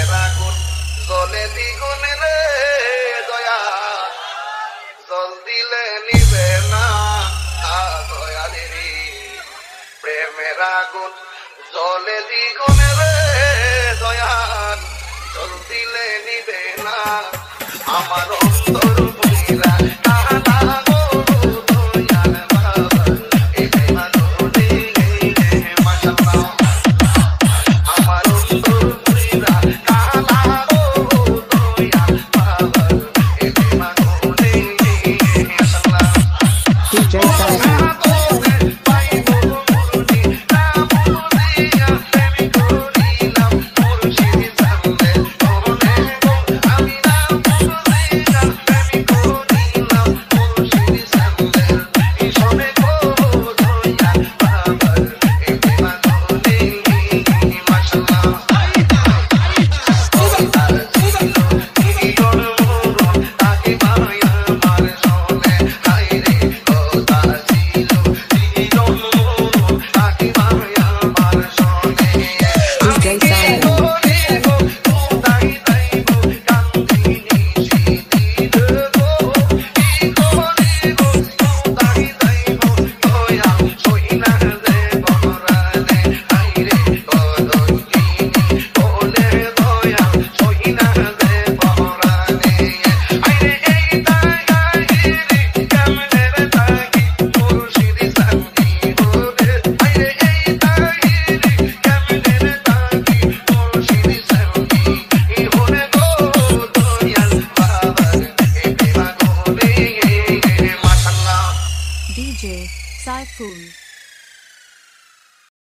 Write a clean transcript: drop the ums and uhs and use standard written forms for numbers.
প্রেমের আগুন জলে দ্বিগুণ রে দয়া জল দিলে নিবে না দয়ালেরি প্রেমের আগুন জলে দ্বিগুণ রে দয়াল জল দিলে নিবে না আমার